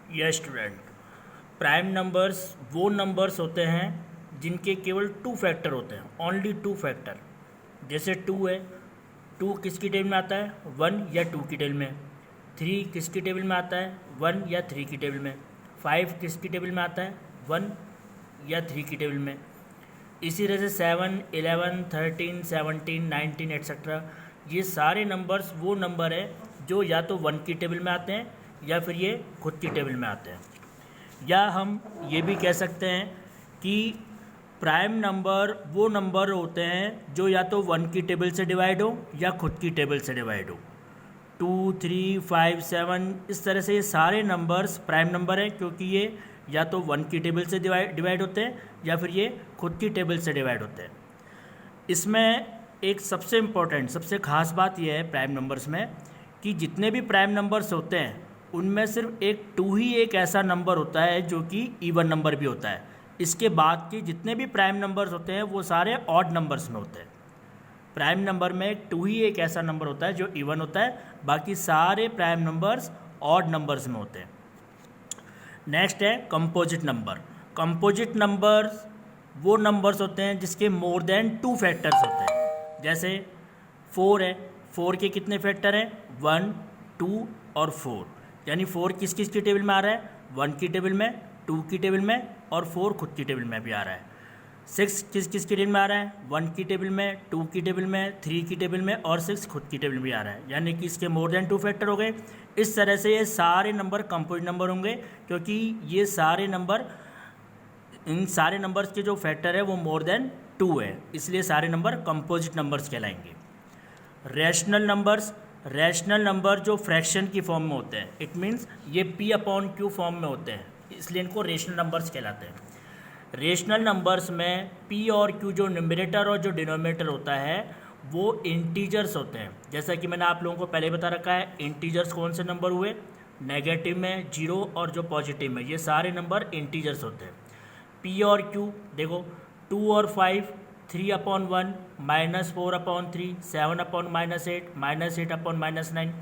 Yes student, prime numbers वो numbers होते हैं जिनके केवल टू फैक्टर होते हैं, ओनली टू फैक्टर। जैसे टू है, टू किसकी टेबल में आता है? वन या टू की टेबल में। थ्री किसकी टेबल में आता है? वन या थ्री की टेबल में। फाइव किसकी टेबल में आता है? वन या थ्री की टेबल में। इसी तरह से 7, 11, 13, 17, 19 एट्सट्रा, ये सारे नंबर्स वो नंबर है जो या तो वन की टेबल में आते हैं या फिर ये खुद की टेबल में आते हैं। या हम ये भी कह सकते हैं कि प्राइम नंबर वो नंबर होते हैं जो या तो वन की टेबल से डिवाइड हो या खुद की टेबल से डिवाइड हो। 2, 3, 5, 7, इस तरह से ये सारे नंबर्स प्राइम नंबर हैं, क्योंकि ये या तो वन की टेबल से डिवाइड होते हैं या फिर ये खुद की टेबल से डिवाइड होते हैं। इसमें एक सबसे इम्पोर्टेंट, सबसे ख़ास बात यह है प्राइम नंबर्स में कि जितने भी प्राइम नंबर्स होते हैं उनमें सिर्फ एक टू ही एक ऐसा नंबर होता है जो कि इवन नंबर भी होता है। इसके बाद के जितने भी प्राइम नंबर्स होते हैं वो सारे ऑड नंबर्स में होते हैं। प्राइम नंबर में टू ही एक ऐसा नंबर होता है जो इवन होता है, बाकी सारे प्राइम नंबर्स ऑड नंबर्स में होते हैं। नेक्स्ट है कंपोजिट नंबर। कंपोजिट नंबर्स वो नंबर्स होते हैं जिसके मोर देन टू फैक्टर्स होते हैं। जैसे 4 है, 4 के कितने फैक्टर हैं? 1, 2 और 4। यानी 4 किस किस की टेबल में आ रहा है? 1 की टेबल में, 2 की टेबल में और 4 खुद की टेबल में भी आ रहा है। 6 किस किस की टेबल में आ रहा है? 1 की टेबल में, 2 की टेबल में, 3 की टेबल में और 6 खुद की टेबल में भी आ रहा है। यानी कि इसके मोर देन टू फैक्टर हो गए। इस तरह से ये सारे नंबर कंपोजिट नंबर होंगे, क्योंकि ये सारे नंबर, इन सारे नंबर्स के जो फैक्टर है वो मोर देन 2 है, इसलिए सारे नंबर कंपोजिट नंबर्स कहलाएंगे। रैशनल नंबर्स, रैशनल नंबर जो फ्रैक्शन की फॉर्म में होते हैं, इट मीन्स ये P/Q फॉर्म में होते हैं, इसलिए इनको रेशनल नंबर्स कहलाते हैं। रेशनल नंबर्स में P और Q जो न्यूमरेटर और जो डिनोमिनेटर होता है वो इंटीजर्स होते हैं। जैसा कि मैंने आप लोगों को पहले बता रखा है, इंटीजर्स कौन से नंबर हुए? नेगेटिव में, जीरो और जो पॉजिटिव में, ये सारे नंबर इंटीजर्स होते हैं। P और Q देखो, 2 और 5, 3/1, -4/3, 7/-8, -8/-9,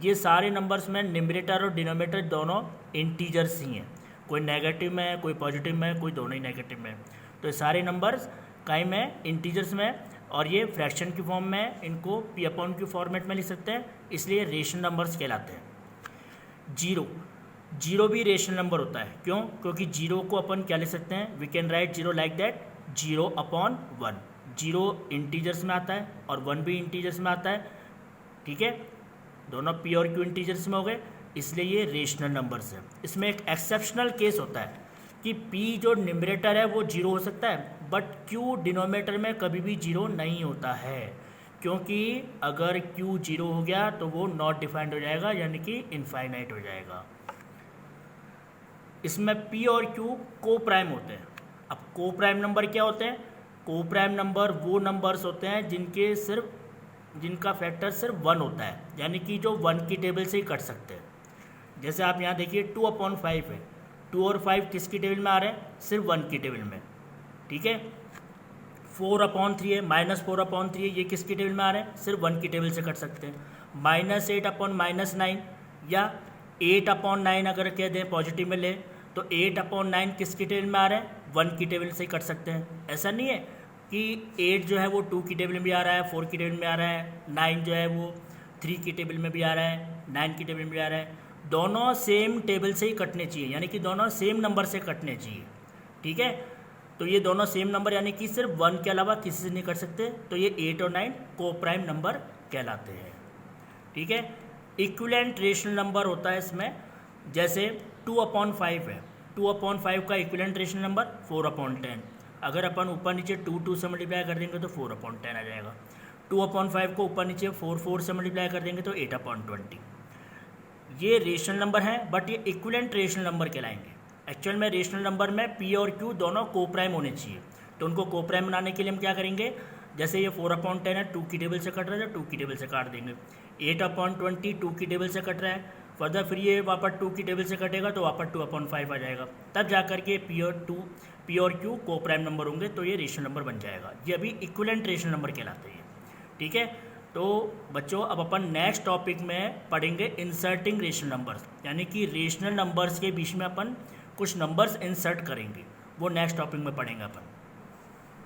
ये सारे नंबर्स में न्यूमरेटर और डिनोमिनेटर दोनों इंटीजर्स ही हैं। कोई नेगेटिव में है, कोई पॉजिटिव में है, कोई दोनों ही नेगेटिव में है। तो ये सारे नंबर्स कई में इंटीजर्स में, और ये फ्रैक्शन की फॉर्म में है, इनको P/Q फॉर्मेट में लिख सकते हैं, इसलिए रेशनल नंबर्स कहलाते हैं। जीरो, जीरो भी रेशनल नंबर होता है। क्यों? क्योंकि जीरो को अपन क्या लिख सकते हैं? We can write zero like that 0/1। Zero integers में आता है और 1 भी इंटीजर्स में आता है, ठीक है। दोनों P और Q इंटीजर्स में हो गए, इसलिए ये रेशनल नंबर्स है। इसमें एक एक्सेप्शनल केस होता है कि P जो न्यूमरेटर है वो जीरो हो सकता है, बट Q डिनोमिनेटर में कभी भी जीरो नहीं होता है, क्योंकि अगर Q जीरो हो गया तो वो नॉट डिफाइंड हो जाएगा, यानी कि इनफाइनाइट हो जाएगा। इसमें P और Q को प्राइम होते हैं। अब को प्राइम नंबर क्या होते हैं? को प्राइम नंबर वो नंबर्स होते हैं जिनका फैक्टर सिर्फ 1 होता है, यानी कि जो 1 की टेबल से ही कट सकते हैं। जैसे आप यहाँ देखिए 2/5 है, 2 और 5 किसकी टेबल में आ रहे हैं? सिर्फ 1 की टेबल में, ठीक है। 4/3 है, -4/3 है, ये किसकी टेबल में आ रहे हैं? सिर्फ 1 की टेबल से कट सकते हैं। -8/-9 या 8/9 अगर कह दें पॉजिटिव में ले, तो 8/9 किसकी टेबल में आ रहे हैं? 1 की टेबल से ही कट सकते हैं। ऐसा नहीं है कि 8 जो है वो 2 की टेबल में भी आ रहा है, 4 की टेबल में आ रहा है, 9 जो है वो 3 की टेबल में भी आ रहा है, 9 की टेबल में भी आ रहा है। दोनों सेम टेबल से ही कटने चाहिए, यानी कि दोनों सेम नंबर से कटने चाहिए, ठीक है। तो ये दोनों सेम नंबर, यानी कि सिर्फ 1 के अलावा किसी से नहीं कट सकते, तो ये 8 और 9 को प्राइम नंबर कहलाते हैं, ठीक है। इक्विवेलेंट रेशनल नंबर होता है इसमें, जैसे 2/5 है, 2/5 का इक्विवेलेंट रेशनल नंबर 4/10। अगर अपन ऊपर नीचे 2 से मल्टीप्लाई कर देंगे तो 4/10 आ जाएगा। 2/5 को ऊपर नीचे 4 से मल्टीप्लाई कर देंगे तो 8/20। ये रेशनल नंबर हैं, बट ये इक्विवेलेंट रेशनल नंबर कहलाएंगे। एक्चुअल में रेशनल नंबर में P और Q दोनों को प्राइम होने चाहिए, तो उनको को प्राइम बनाने के लिए हम क्या करेंगे? जैसे ये 4/10 है, 2 की टेबल से कट रहा है, तो 2 की टेबल से काट देंगे। 8/20 2 की टेबल से कट रहा है, फर्दर फिर ये वापस 2 की टेबल से कटेगा तो वापस 2/5 आ जाएगा, तब जा करके P और Q को प्राइम नंबर होंगे, तो ये रेशनल नंबर बन जाएगा। ये अभी इक्विवेलेंट रेशनल नंबर कहलाते हैं, ठीक है। तो बच्चों अब अपन नेक्स्ट टॉपिक में पढ़ेंगे इंसर्टिंग रेशनल नंबर्स, यानी कि रेशनल नंबर्स के बीच में अपन कुछ नंबर्स इंसर्ट करेंगे, वो नेक्स्ट टॉपिक में पढ़ेंगे अपन।